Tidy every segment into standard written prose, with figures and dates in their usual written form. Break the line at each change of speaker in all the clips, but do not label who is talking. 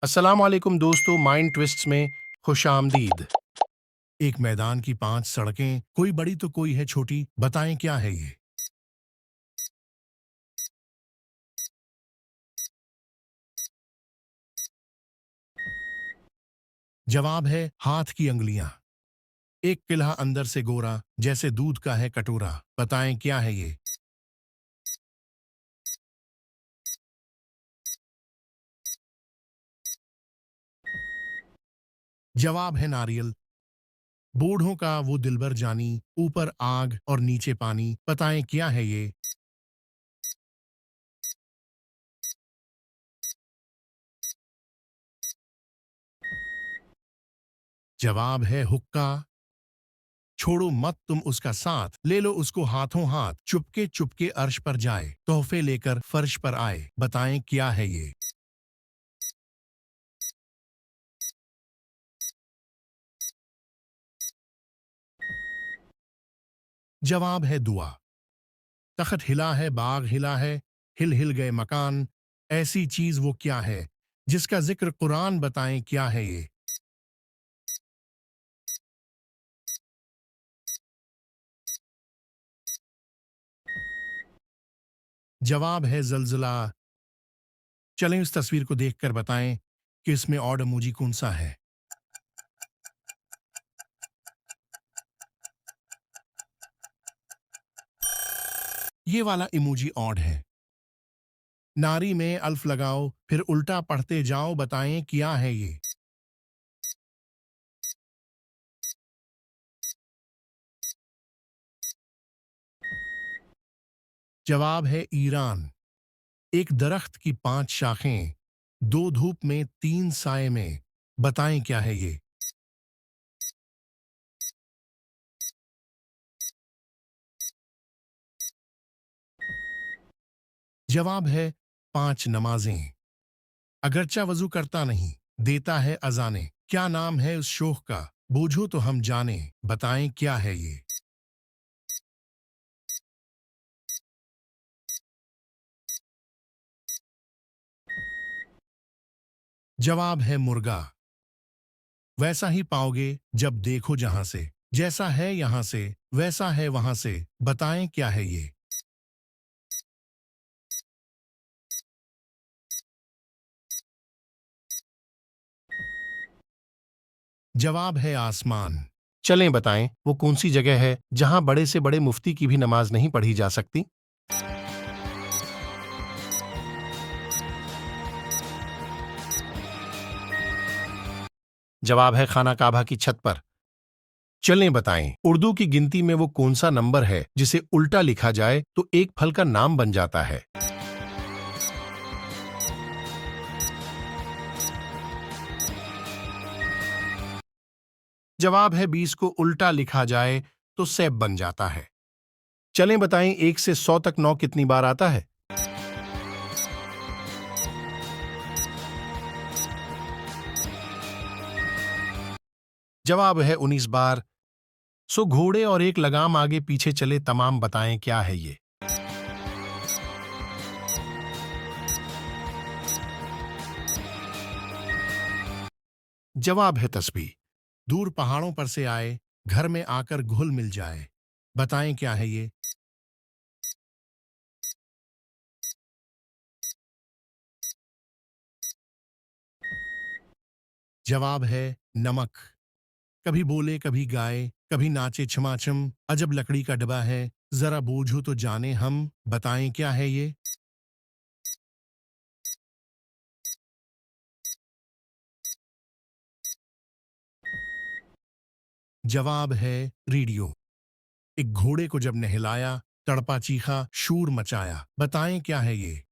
अस्सलाम वालेकुम दोस्तों, माइंड ट्विस्ट्स में खुशामदीद। एक मैदान की 5 सड़कें, कोई बड़ी तो कोई है छोटी, बताएं क्या है ये? जवाब है हाथ की अंगुलियां। एक किल्हा अंदर से गोरा, जैसे दूध का है कटोरा, बताएं क्या है ये? जवाब है नारियल। बूढ़ों का वो दिलबर जानी, ऊपर आग और नीचे पानी, बताएं क्या है ये? जवाब है हुक्का। छोड़ो मत तुम उसका साथ, ले लो उसको हाथों हाथ, चुपके चुपके अर्श पर जाए, तोहफे लेकर फर्श पर आए, बताएं क्या है ये? जवाब है दुआ। तख्त हिला है, बाग हिला है, हिल हिल गए मकान, ऐसी चीज वो क्या है जिसका जिक्र कुरान, बताएं क्या है ये? जवाब है जलजला। चलें इस तस्वीर को देखकर बताएं कि इसमें ऑड इमोजी कौन सा है। ये वाला इमोजी ऑड है। नारी में अल्फ लगाओ, फिर उल्टा पढ़ते जाओ, बताएं क्या है ये? जवाब है ईरान। एक दरख्त की 5 शाखें, 2 धूप में 3 साए में, बताएं क्या है ये? जवाब है 5 नमाजें। अगरचा वजू करता नहीं, देता है अजाने, क्या नाम है उस शोख का, बूझो तो हम जाने, बताएं क्या है ये? जवाब है मुर्गा। वैसा ही पाओगे जब देखो जहां से, जैसा है यहां से, वैसा है वहां से, बताएं क्या है ये? जवाब है आसमान। चलें बताएं वो कौन सी जगह है जहां बड़े से बड़े मुफ्ती की भी नमाज नहीं पढ़ी जा सकती? जवाब है खाना काबा की छत पर। चलें बताएं उर्दू की गिनती में वो कौन सा नंबर है जिसे उल्टा लिखा जाए तो एक फल का नाम बन जाता है? जवाब है 20 को उल्टा लिखा जाए तो सैब बन जाता है। चलें बताएं 1 से 100 तक 9 कितनी बार आता है? जवाब है 19 बार। सो घोड़े और एक लगाम आगे पीछे चले तमाम, बताएं क्या है ये? जवाब है तस्बीह। दूर पहाड़ों पर से आए, घर में आकर घुल मिल जाए, बताएं क्या है ये? जवाब है नमक। कभी बोले कभी गाए, कभी नाचे छमाछम, अजब लकड़ी का डब्बा है, जरा बूझो तो जाने हम, बताएं क्या है ये? जवाब है रेडियो। एक घोड़े को जब नहलाया, तड़पा चीखा, शूर मचाया, बताएं क्या है ये?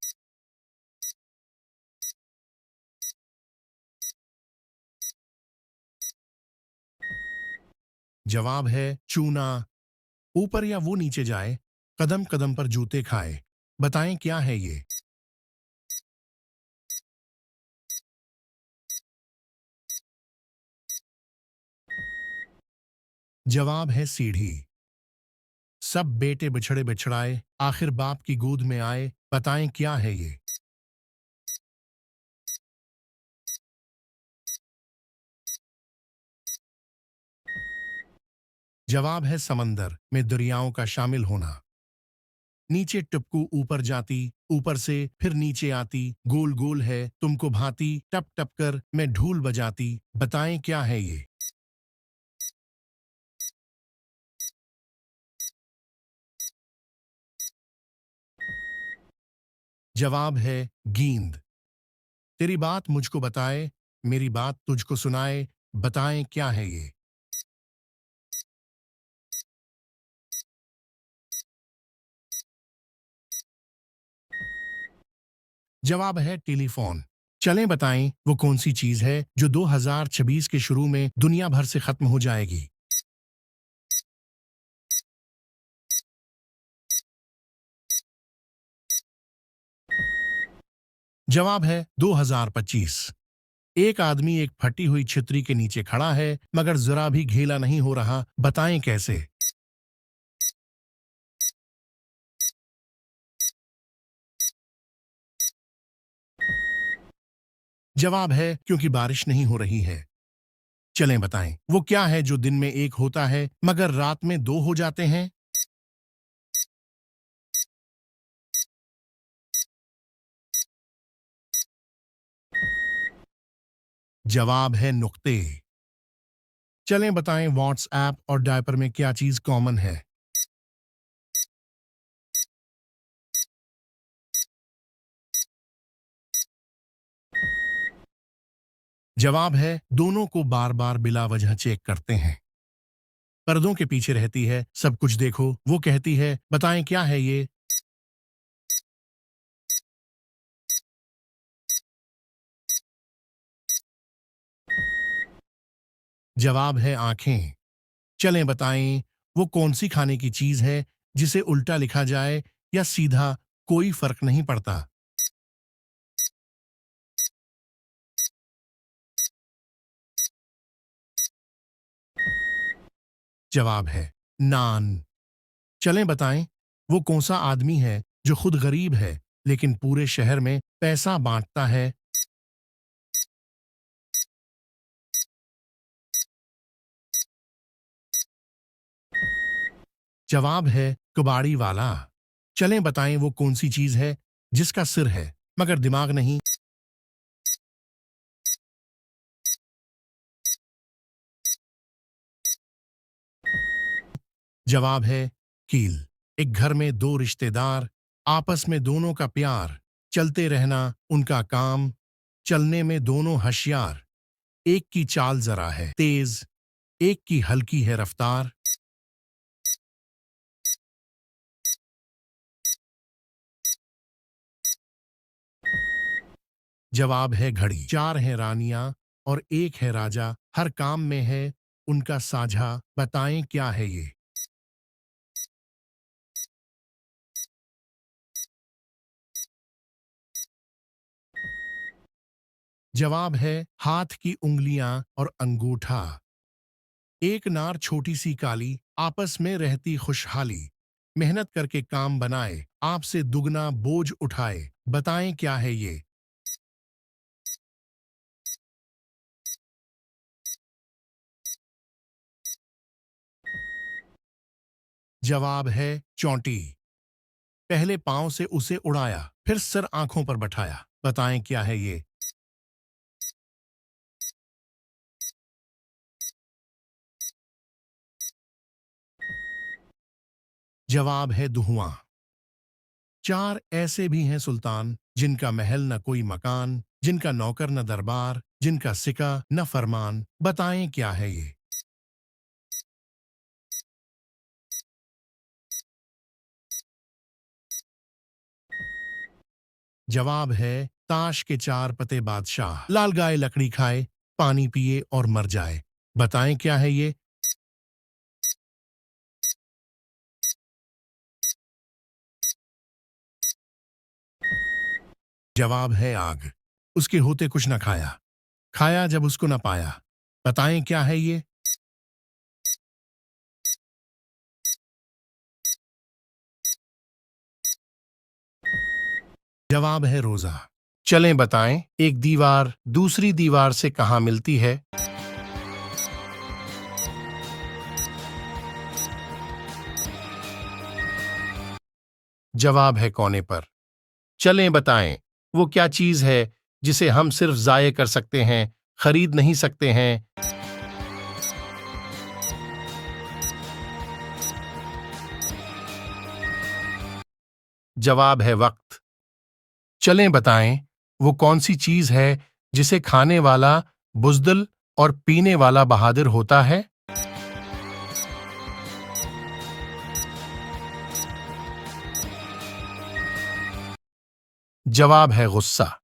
जवाब है चूना। ऊपर या वो नीचे जाए, कदम कदम पर जूते खाए, बताएं क्या है ये? जवाब है सीढ़ी। सब बेटे बिछड़े बिछड़ाए, आखिर बाप की गोद में आए, बताएं क्या है ये? जवाब है समंदर में दरियाओं का शामिल होना। नीचे टपकू ऊपर जाती, ऊपर से फिर नीचे आती, गोल गोल है तुमको भांति, टप टप कर मैं ढूल बजाती, बताएं क्या है ये? जवाब है गेंद। तेरी बात मुझको बताए, मेरी बात तुझको सुनाए, बताएं क्या है ये? जवाब है टेलीफोन। चलें बताएं वो कौन सी चीज है जो 2026 के शुरू में दुनिया भर से खत्म हो जाएगी? जवाब है 2025। एक आदमी एक फटी हुई छतरी के नीचे खड़ा है मगर जरा भी घेला नहीं हो रहा, बताएं कैसे? जवाब है क्योंकि बारिश नहीं हो रही है। चलें बताएं वो क्या है जो दिन में एक होता है मगर रात में दो हो जाते हैं? जवाब है नुक्ते। चलें बताएं व्हाट्सएप और डायपर में क्या चीज कॉमन है? जवाब है दोनों को बार बार बिला वजह चेक करते हैं। पर्दों के पीछे रहती है, सब कुछ देखो वो कहती है, बताएं क्या है ये? जवाब है आंखें। चलें बताएं वो कौन सी खाने की चीज है जिसे उल्टा लिखा जाए या सीधा कोई फर्क नहीं पड़ता? जवाब है नान। चलें बताएं वो कौन सा आदमी है जो खुद गरीब है लेकिन पूरे शहर में पैसा बांटता है? जवाब है कबाड़ी वाला। चलें बताएं वो कौन सी चीज है जिसका सिर है मगर दिमाग नहीं? जवाब है कील। एक घर में दो रिश्तेदार, आपस में दोनों का प्यार, चलते रहना उनका काम, चलने में दोनों होशियार, एक की चाल जरा है तेज, एक की हल्की है रफ्तार। जवाब है घड़ी। चार हैं रानियां और एक है राजा, हर काम में है उनका साझा, बताएं क्या है ये? जवाब है हाथ की उंगलियां और अंगूठा। एक नार छोटी सी काली, आपस में रहती खुशहाली, मेहनत करके काम बनाए, आपसे दुगना बोझ उठाए, बताएं क्या है ये? जवाब है चौंटी। पहले पांव से उसे उड़ाया, फिर सर आंखों पर बैठाया, बताएं क्या है ये? जवाब है धुआं। चार ऐसे भी हैं सुल्तान जिनका महल न कोई मकान, जिनका नौकर न दरबार, जिनका सिका न फरमान, बताएं क्या है ये? जवाब है ताश के चार पते बादशाह, लाल गाय लकड़ी खाए, पानी पिए और मर जाए, बताएं क्या है ये? जवाब है आग। उसके होते कुछ न खाया, खाया जब उसको न पाया, बताएं क्या है ये? जवाब है रोजा। चलें बताएं एक दीवार दूसरी दीवार से कहाँ मिलती है? जवाब है कोने पर। चलें बताएं, वो क्या चीज है जिसे हम सिर्फ जाये कर सकते हैं, खरीद नहीं सकते हैं? जवाब है वक्त। चलें बताएं, वो कौन सी चीज है जिसे खाने वाला बुज़दिल और पीने वाला बहादुर होता है? जवाब है गुस्सा।